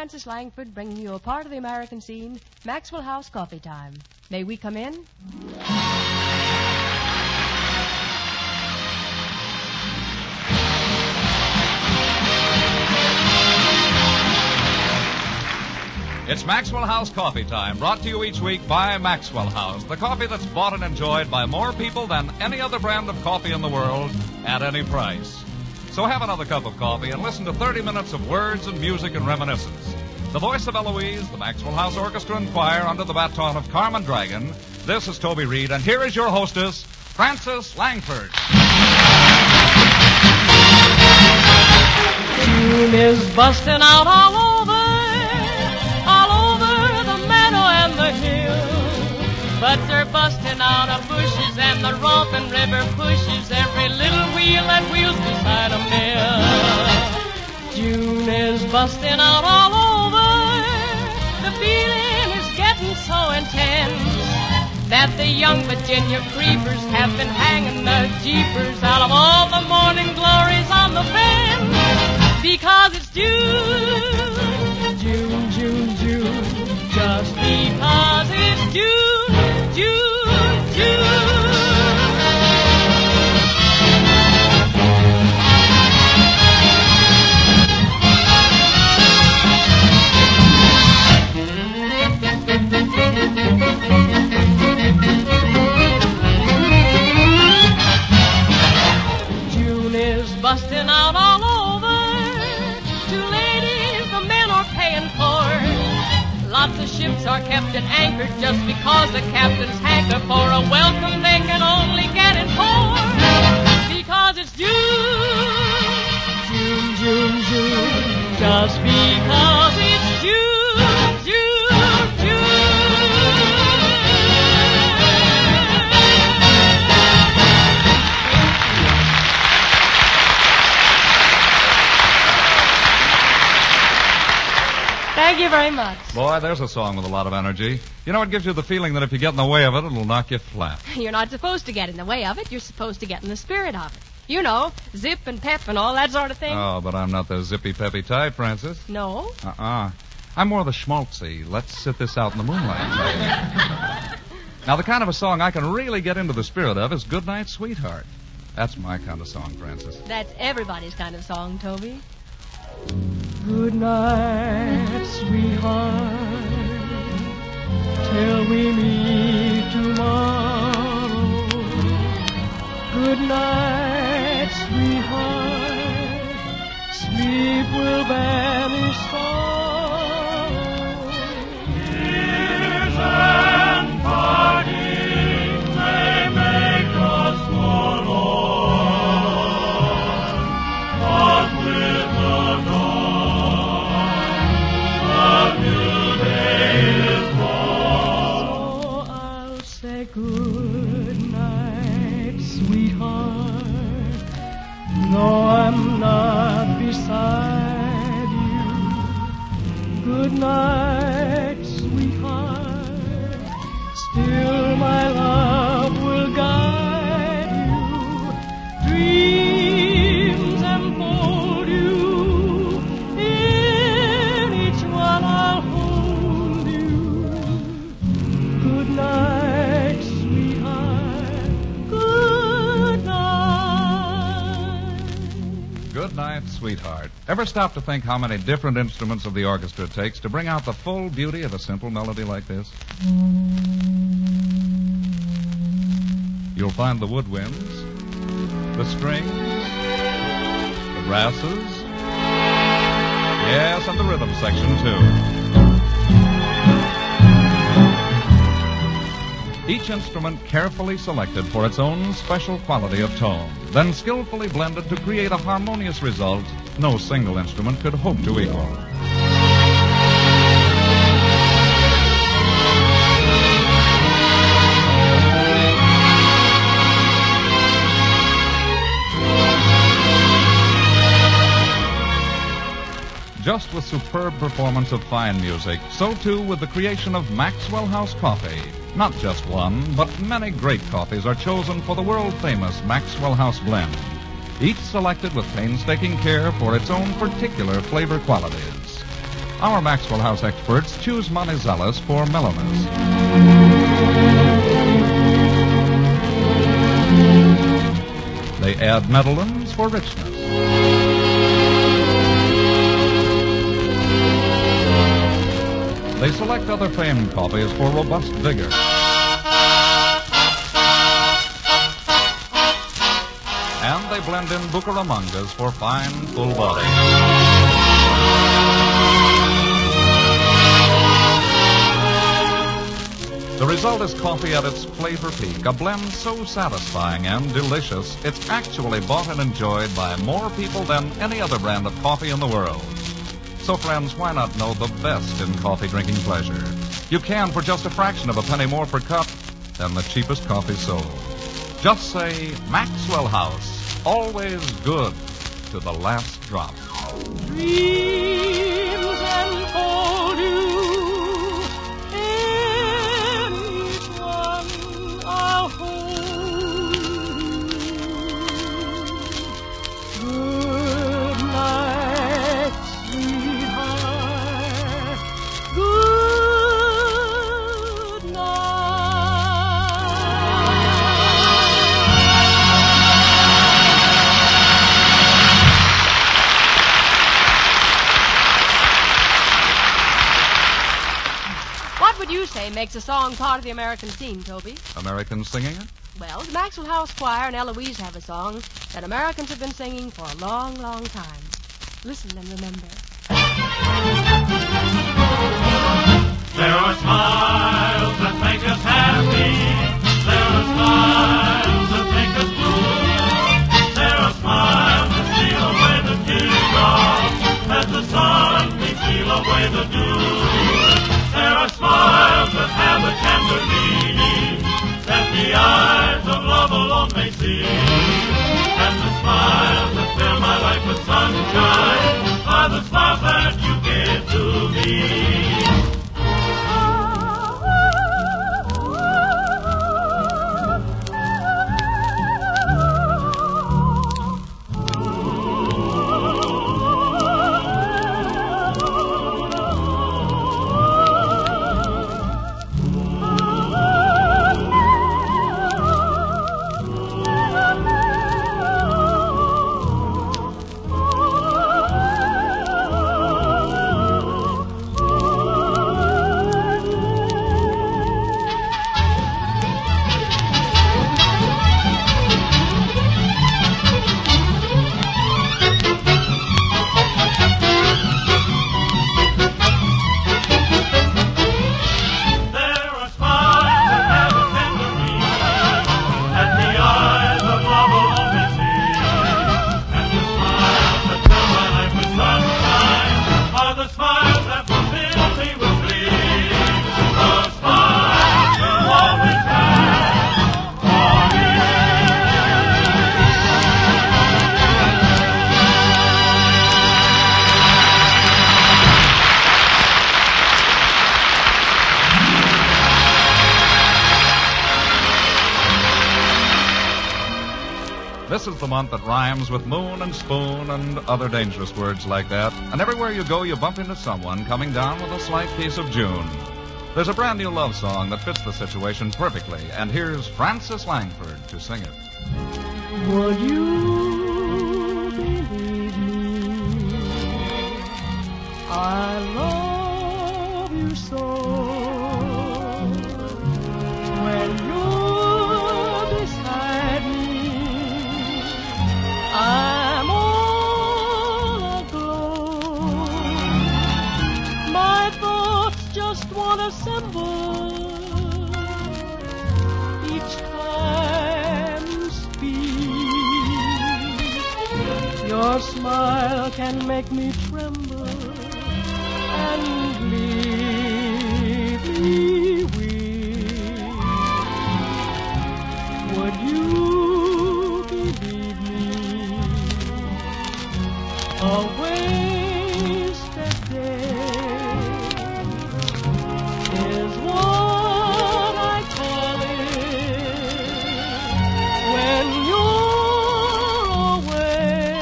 Frances Langford bringing you a part of the American scene, Maxwell House Coffee Time. May we come in? It's Maxwell House Coffee Time, brought to you each week by Maxwell House, the coffee that's bought and enjoyed by more people than any other brand of coffee in the world at any price. So have another cup of coffee and listen to 30 minutes of words and music and reminiscence. The voice of Eloise, the Maxwell House Orchestra and Choir under the baton of Carmen Dragon. This is Toby Reed, and here is your hostess, Frances Langford. June is busting out all over the meadow and the hill. But they're busting out of bushes and the romping river pushes every little wheel that wheels beside a mill. June is busting out all over. The feeling is getting so intense that the young Virginia creepers have been hanging the jeepers out of all the morning glories on the fence. Because it's June, June, June, June. Just because it's June, June, June. June is busting out all over. To ladies the men are paying for. Lots of ships are kept at anchor just because the captains hanker for a welcome they can only get in port. Because it's June, June, June, June. Just because it's June, June, June. Thank you very much. Boy, there's a song with a lot of energy. You know, it gives you the feeling that if you get in the way of it, it'll knock you flat. You're not supposed to get in the way of it. You're supposed to get in the spirit of it. You know, zip and pep and all that sort of thing. Oh, but I'm not the zippy-peppy type, Francis. No? I'm more the schmaltzy. Let's sit this out in the moonlight. Now, the kind of a song I can really get into the spirit of is Goodnight, Sweetheart. That's my kind of song, Francis. That's everybody's kind of song, Toby. Good night, sweetheart, till we meet tomorrow. Good night, sweetheart, sleep will banish sorrow. Tears and parting may make us forlorn, but with the good night, sweetheart. No, I'm not beside you. Good night, sweetheart. Still my love will guide you. Dreams enfold you. In each one I'll hold you. Good night. Good night, sweetheart. Ever stop to think how many different instruments of the orchestra it takes to bring out the full beauty of a simple melody like this? You'll find the woodwinds, the strings, the brasses, yes, and the rhythm section, too. Each instrument carefully selected for its own special quality of tone, then skillfully blended to create a harmonious result no single instrument could hope to equal. Just with superb performance of fine music, so too with the creation of Maxwell House Coffee. Not just one, but many great coffees are chosen for the world-famous Maxwell House blend, each selected with painstaking care for its own particular flavor qualities. Our Maxwell House experts choose Montizelos for mellowness. They add Medellins for richness. They select other famed coffees for robust vigor. And they blend in Bucaramangas for fine, full body. The result is coffee at its flavor peak, a blend so satisfying and delicious, it's actually bought and enjoyed by more people than any other brand of coffee in the world. So, friends, why not know the best in coffee drinking pleasure? You can for just a fraction of a penny more per cup than the cheapest coffee sold. Just say Maxwell House, always good to the last drop. Dreams enfold you, in each one I'll hold you. Good night, sweetheart. Good night. What would you say makes a song part of the American scene, Toby? Americans singing it? Well, the Maxwell House Choir and Eloise have a song that Americans have been singing for a long, long time. Listen and remember. There are smiles that make us happy. There are smiles that make us blue. There are smiles that steal away the teardrops as the sun may steal away the dew. There are smiles that have a tender meaning that the eyes of love alone may see. And the smiles that fill my life with sunshine are the smiles that you give to me. This is the month that rhymes with moon and spoon and other dangerous words like that. And everywhere you go, you bump into someone coming down with a slight piece of June. There's a brand new love song that fits the situation perfectly. And here's Francis Langford to sing it. Would you believe me? I love you so. When you're beside me, I'm all aglow. My thoughts just want to assemble each time you speak. Your smile can make me tremble and leave me weak. Would you believe me? A wasted day is what I call it when you're away.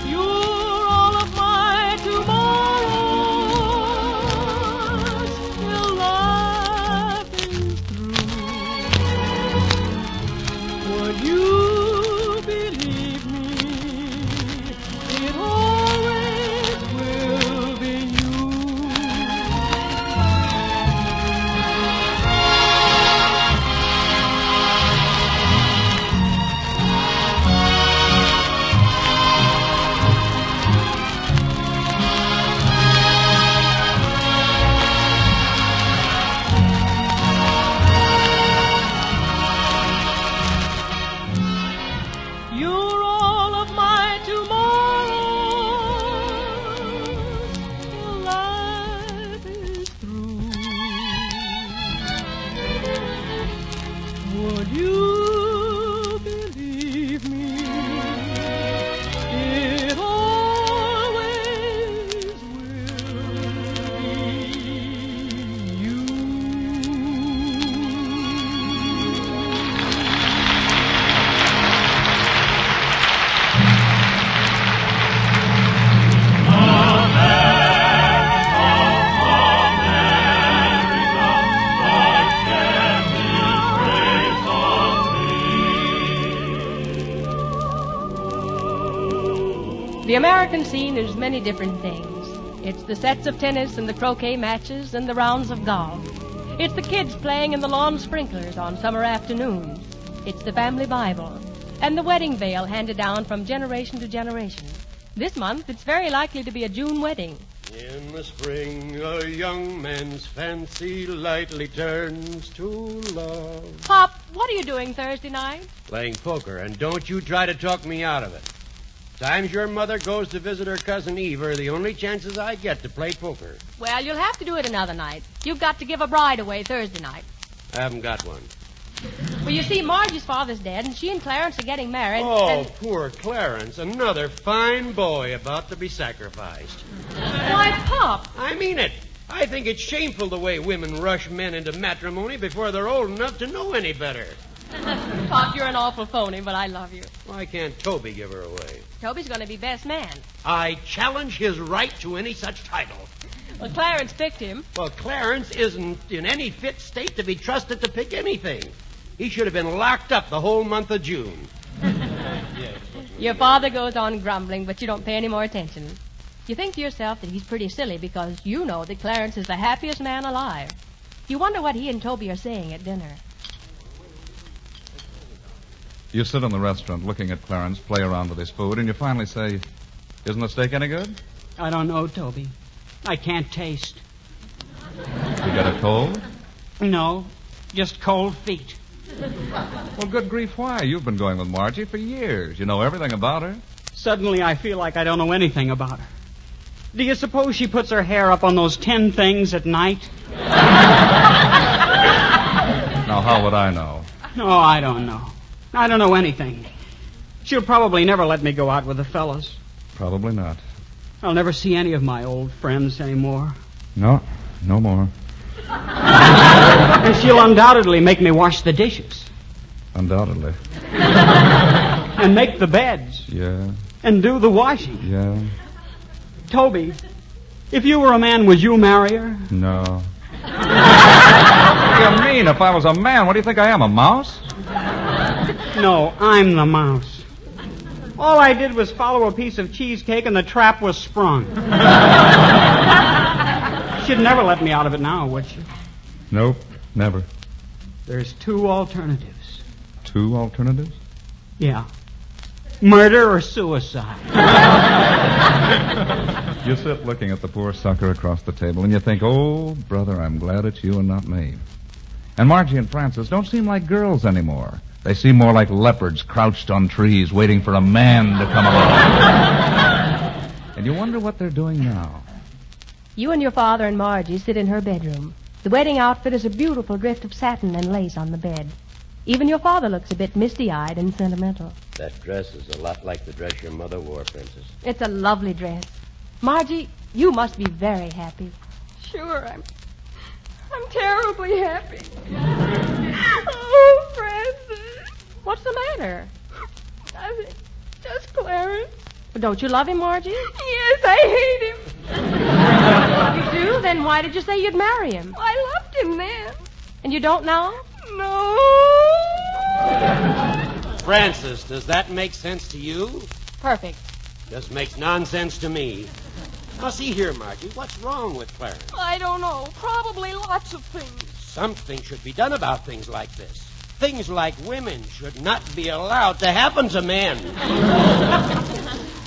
You're all of my tomorrow. Would you believe me? It always will be you. The American scene is many different things. It's the sets of tennis and the croquet matches and the rounds of golf. It's the kids playing in the lawn sprinklers on summer afternoons. It's the family Bible and the wedding veil handed down from generation to generation. This month, it's very likely to be a June wedding. In the spring, a young man's fancy lightly turns to love. Pop, what are you doing Thursday night? Playing poker, and don't you try to talk me out of it. Times your mother goes to visit her cousin Eve are the only chances I get to play poker. Well, you'll have to do it another night. You've got to give a bride away Thursday night. I haven't got one. Well, you see, Margie's father's dead, and she and Clarence are getting married. Oh, poor Clarence. Another fine boy about to be sacrificed. Why, Pop? I mean it. I think it's shameful the way women rush men into matrimony before they're old enough to know any better. Pop, you're an awful phony, but I love you. Why can't Toby give her away? Toby's going to be best man. I challenge his right to any such title. Well, Clarence picked him. Well, Clarence isn't in any fit state to be trusted to pick anything. He should have been locked up the whole month of June. Your father goes on grumbling, but you don't pay any more attention. You think to yourself that he's pretty silly because you know that Clarence is the happiest man alive. You wonder what he and Toby are saying at dinner. You sit in the restaurant looking at Clarence play around with his food, and you finally say, "Isn't the steak any good?" I don't know, Toby. I can't taste. You got a cold? No, just cold feet. Well, good grief, why? You've been going with Margie for years. You know everything about her. Suddenly I feel like I don't know anything about her. Do you suppose she puts her hair up on those 10 things at night? Now, how would I know? No, I don't know. I don't know anything. She'll probably never let me go out with the fellas. Probably not. I'll never see any of my old friends anymore. No, no more. And she'll undoubtedly make me wash the dishes. Undoubtedly. And make the beds. Yeah, And do the washing. yeah, Toby, if you were a man, would you marry her? no. What do you mean? If I was a man, what do you think I am, a mouse? No, I'm the mouse. All I did was follow a piece of cheesecake and the trap was sprung. She'd never let me out of it now, would she? Nope, never. There's 2 alternatives. 2 alternatives? Yeah. Murder or suicide. You sit looking at the poor sucker across the table, and you think, oh, brother, I'm glad it's you and not me. And Margie and Francis don't seem like girls anymore. They seem more like leopards crouched on trees waiting for a man to come along. And you wonder what they're doing now. You and your father and Margie sit in her bedroom. The wedding outfit is a beautiful drift of satin and lace on the bed. Even your father looks a bit misty-eyed and sentimental. That dress is a lot like the dress your mother wore, Princess. It's a lovely dress. Margie, you must be very happy. Sure, I'm terribly happy. Oh, Francis. What's the matter? Nothing. Just Clarence. Don't you love him, Margie? Yes, I hate him. You do? Then why did you say you'd marry him? I loved him then. And you don't now? No. Francis, does that make sense to you? Perfect. Just makes nonsense to me. Now, see here, Margie, what's wrong with Clarence? I don't know. Probably lots of things. Something should be done about things like this. Things like women should not be allowed to happen to men.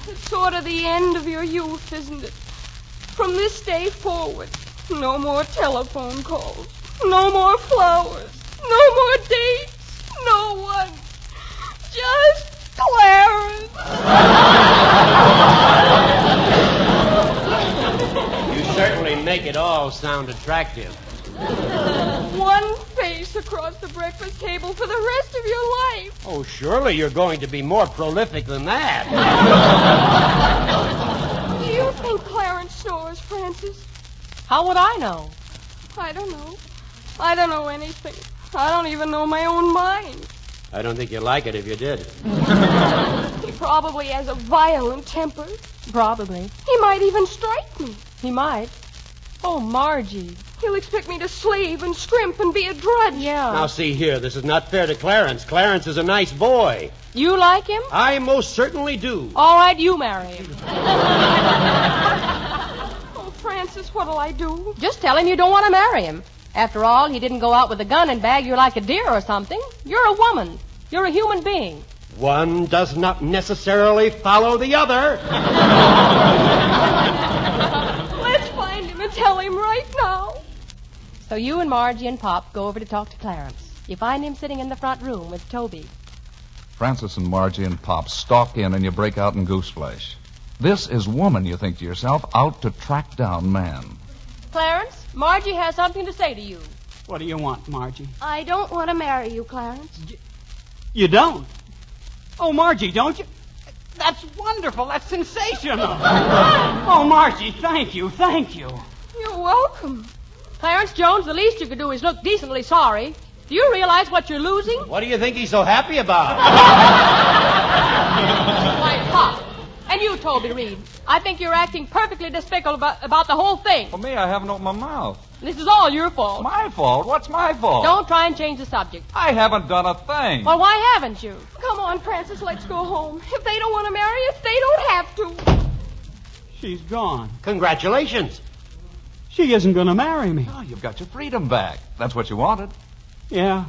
It's sort of the end of your youth, isn't it? From this day forward, no more telephone calls, no more flowers, no more dates, no one. Just Clarence. You certainly make it all sound attractive. One face across the breakfast table for the rest of your life. Oh, surely you're going to be more prolific than that. Do you think Clarence snores, Francis? How would I know? I don't know. I don't know anything. I don't even know my own mind. I don't think you'd like it if you did. He probably has a violent temper. Probably. He might even strike me. He might. Oh, Margie. He'll expect me to slave and scrimp and be a drudge. Yeah. Now, see here, this is not fair to Clarence. Clarence is a nice boy. You like him? I most certainly do. All right, you marry him. Oh, Francis, what'll I do? Just tell him you don't want to marry him. After all, he didn't go out with a gun and bag you like a deer or something. You're a woman. You're a human being. One does not necessarily follow the other. Let's find him and tell him right now. So you and Margie and Pop go over to talk to Clarence. You find him sitting in the front room with Toby. Francis and Margie and Pop stalk in and you break out in goose flesh. This is woman, you think to yourself, out to track down man. Clarence, Margie has something to say to you. What do you want, Margie? I don't want to marry you, Clarence. You don't? Oh, Margie, don't you? That's wonderful. That's sensational. Oh, Margie, thank you. You're welcome. Clarence Jones, the least you could do is look decently sorry. Do you realize what you're losing? What do you think he's so happy about? Why, Pop. And you, Toby Reed. I think you're acting perfectly despicable about the whole thing. For me, I haven't opened my mouth. This is all your fault. My fault? What's my fault? Don't try and change the subject. I haven't done a thing. Well, why haven't you? Come on, Francis, let's go home. If they don't want to marry us, they don't have to. She's gone. Congratulations. She isn't going to marry me. Oh, you've got your freedom back. That's what you wanted. Yeah,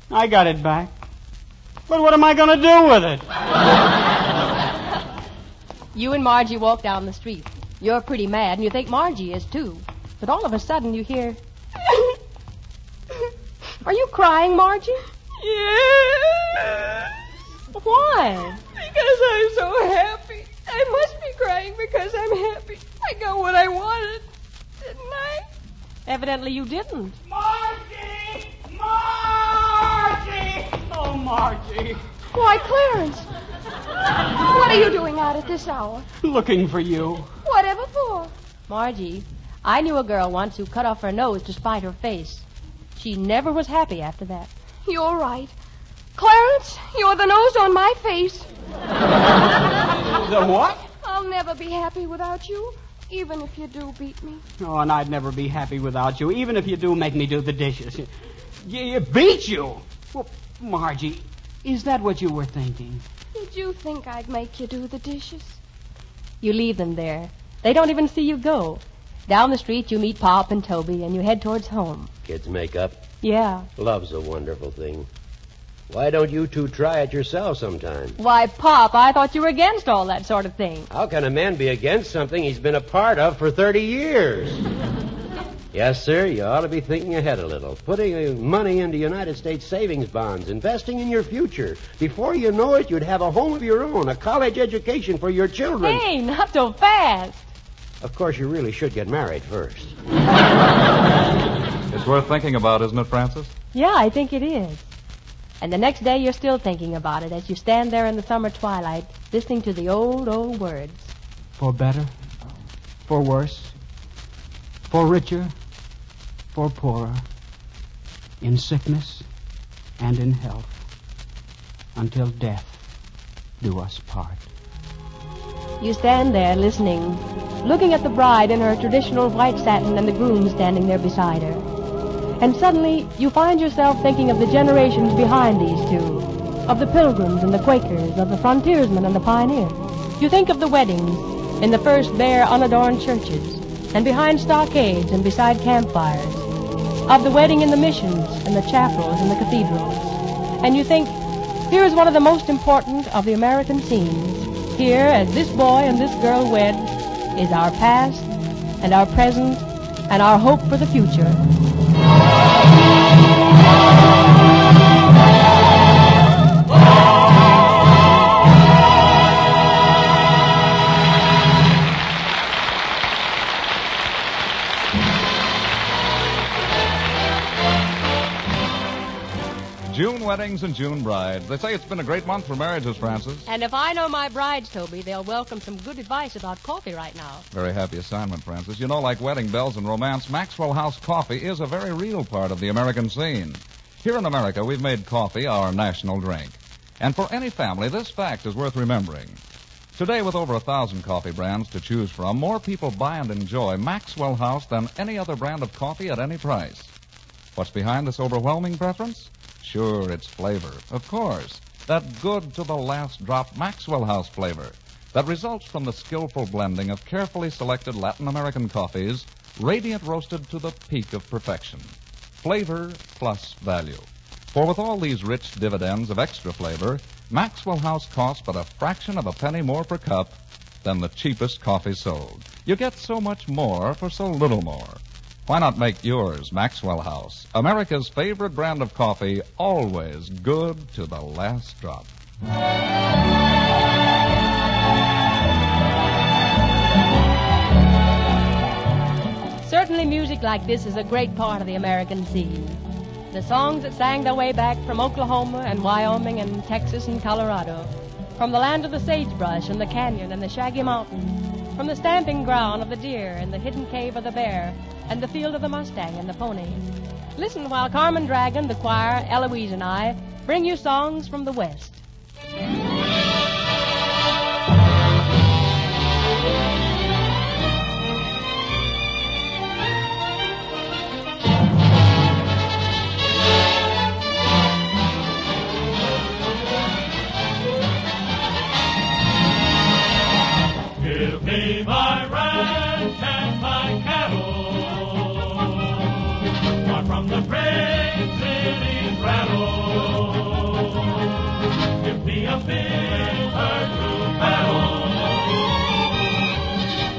I got it back. But what am I going to do with it? You and Margie walk down the street. You're pretty mad, and you think Margie is, too. But all of a sudden, you hear... Are you crying, Margie? Yeah. Why? Because I'm so happy. I must be crying because I'm happy. I got what I wanted, didn't I? Evidently you didn't. Margie! Oh, Margie. Why, Clarence. What are you doing out at this hour? Looking for you. Whatever for? Margie, I knew a girl once who cut off her nose to spite her face. She never was happy after that. You're right. Clarence, you're the nose on my face. The what? I'll never be happy without you, even if you do beat me. Oh, and I'd never be happy without you, even if you do make me do the dishes. You beat you? Well, Margie, is that what you were thinking? Did you think I'd make you do the dishes? You leave them there. They don't even see you go. Down the street, you meet Pop and Toby, and you head towards home. Kids make up. Yeah. Love's a wonderful thing. Why don't you two try it yourself sometime? Why, Pop, I thought you were against all that sort of thing. How can a man be against something he's been a part of for 30 years? Yes, sir, you ought to be thinking ahead a little. Putting money into United States savings bonds, investing in your future. Before you know it, you'd have a home of your own, a college education for your children. Hey, not so fast. Of course, you really should get married first. It's worth thinking about, isn't it, Francis? Yeah, I think it is. And the next day you're still thinking about it as you stand there in the summer twilight, listening to the old, old words. For better, for worse, for richer, for poorer, in sickness and in health, until death do us part. You stand there listening, looking at the bride in her traditional white satin and the groom standing there beside her. And suddenly you find yourself thinking of the generations behind these two, of the Pilgrims and the Quakers, of the frontiersmen and the pioneers. You think of the weddings in the first bare, unadorned churches, and behind stockades and beside campfires, of the wedding in the missions and the chapels and the cathedrals. And you think, here is one of the most important of the American scenes. Here, as this boy and this girl wed, is our past and our present and our hope for the future. June weddings and June brides. They say it's been a great month for marriages, Francis. And if I know my brides, Toby, they'll welcome some good advice about coffee right now. Very happy assignment, Francis. You know, like wedding bells and romance, Maxwell House coffee is a very real part of the American scene. Here in America, we've made coffee our national drink. And for any family, this fact is worth remembering. Today, with over 1,000 coffee brands to choose from, more people buy and enjoy Maxwell House than any other brand of coffee at any price. What's behind this overwhelming preference? Sure, it's flavor. Of course. That good to the last drop Maxwell House flavor that results from the skillful blending of carefully selected Latin American coffees, radiant roasted to the peak of perfection. Flavor plus value. For with all these rich dividends of extra flavor, Maxwell House costs but a fraction of a penny more per cup than the cheapest coffee sold. You get so much more for so little more. Why not make yours Maxwell House, America's favorite brand of coffee, always good to the last drop? Certainly music like this is a great part of the American scene. The songs that sang their way back from Oklahoma and Wyoming and Texas and Colorado, from the land of the sagebrush and the canyon and the shaggy mountain, from the stamping ground of the deer and the hidden cave of the bear and the field of the mustang and the pony. Listen while Carmen Dragon, the choir, Eloise, and I bring you songs from the West. Give me my ranch and my cattle, far from the great city's rattle. Give me a big herd to battle,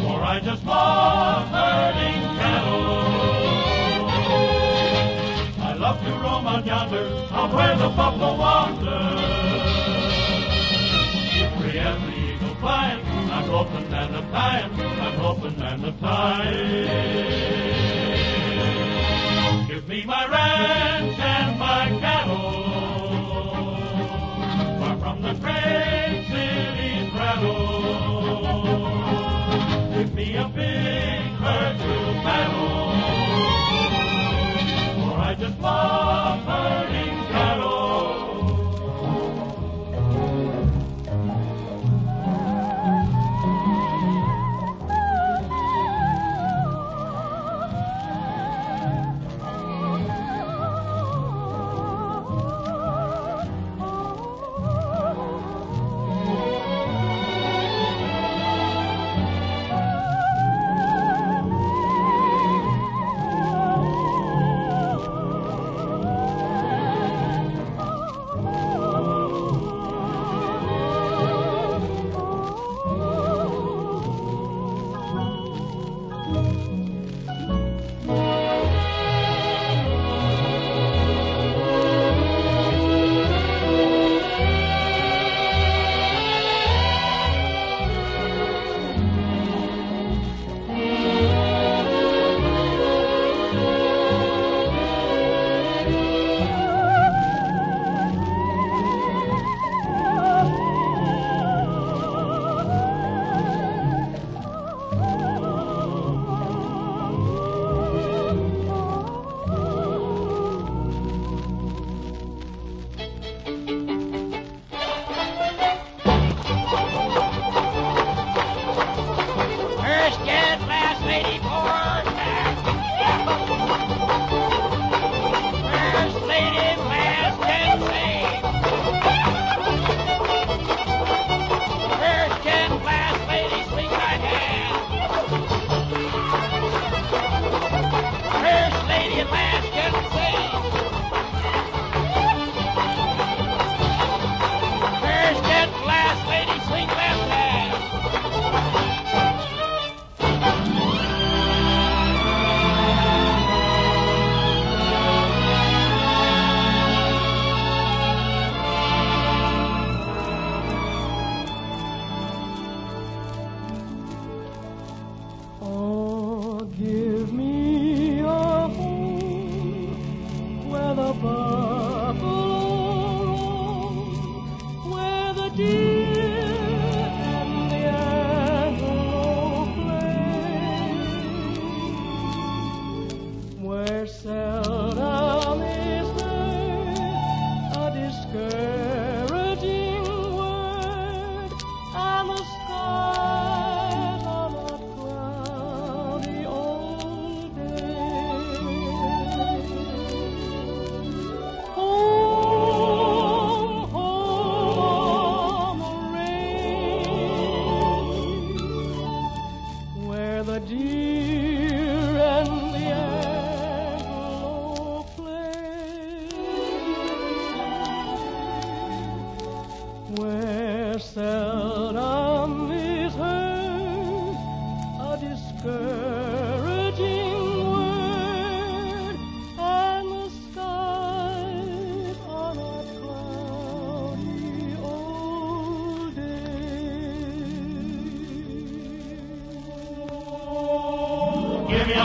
for I just love herding cattle. I love to roam out yonder, out where the buffalo wander. Free as the eagle flying, I'm hoping and I'm dying, I'm hoping and I'm dying. Give me my ranch and my cattle, far from the great city's rattle. Give me a big herd to battle, for I just love herding cattle.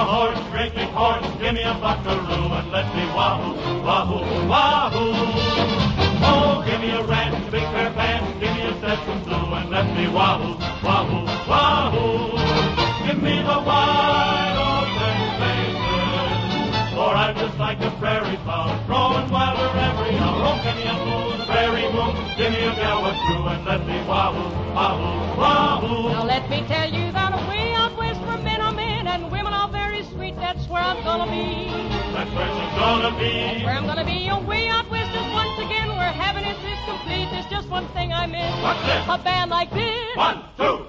horse, great big horse, give me a buckaroo and let me wahoo, wahoo, wahoo. Oh, give me a ranch, a big fair band, give me a sesame blue and let me wahoo, wahoo, wahoo. Give me the wide open places, for I'm just like a prairie flower, growing wilder every hour. Oh, give me a moon, prairie moon, give me a gal with true and let me wahoo, wahoo, wahoo. Now let me tell you that way out west where men are men and women are very sweet, that's where I'm gonna be. That's where she's gonna be. Where I'm gonna be, way out west is once again where happiness is complete. There's just one thing I miss. What's this? A band like this. 1, 2.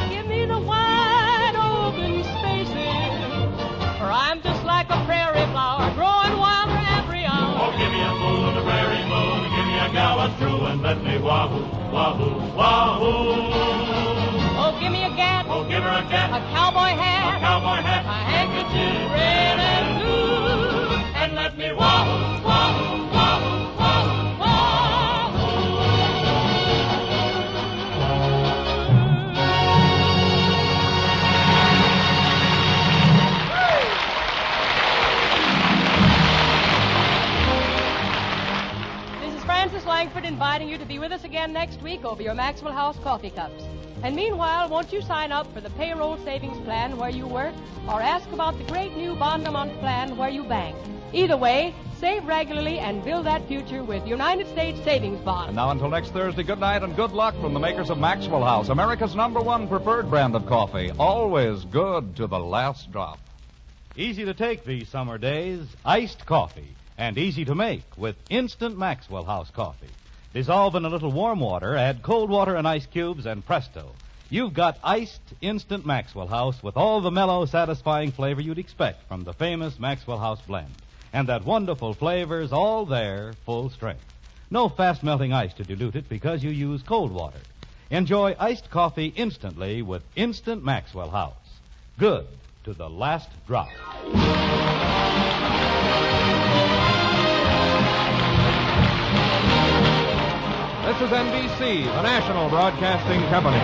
Give me the wide open spaces, for I'm just like a prairie flower, growing wilder every hour. Oh, give me a moon, a prairie moon, give me a gal with true and let me wahoo, wahoo, wahoo. Oh, give me a gat, Oh, give her a cat, a cowboy hat, a cowboy hat, a handkerchief, red and blue, and let me wahoo, wahoo, wahoo, wahoo, wahoo. This is Frances Langford inviting you to be with us again next week over your Maxwell House coffee cups. And meanwhile, won't you sign up for the payroll savings plan where you work, or ask about the great new bond-a-month plan where you bank? Either way, save regularly and build that future with United States Savings Bonds. And now until next Thursday, good night and good luck from the makers of Maxwell House, America's #1 preferred brand of coffee. Always good to the last drop. Easy to take these summer days, iced coffee, and easy to make with instant Maxwell House coffee. Dissolve in a little warm water, add cold water and ice cubes, and presto. You've got iced instant Maxwell House with all the mellow, satisfying flavor you'd expect from the famous Maxwell House blend. And that wonderful flavor's all there, full strength. No fast-melting ice to dilute it because you use cold water. Enjoy iced coffee instantly with instant Maxwell House. Good to the last drop. This is NBC, the national broadcasting company.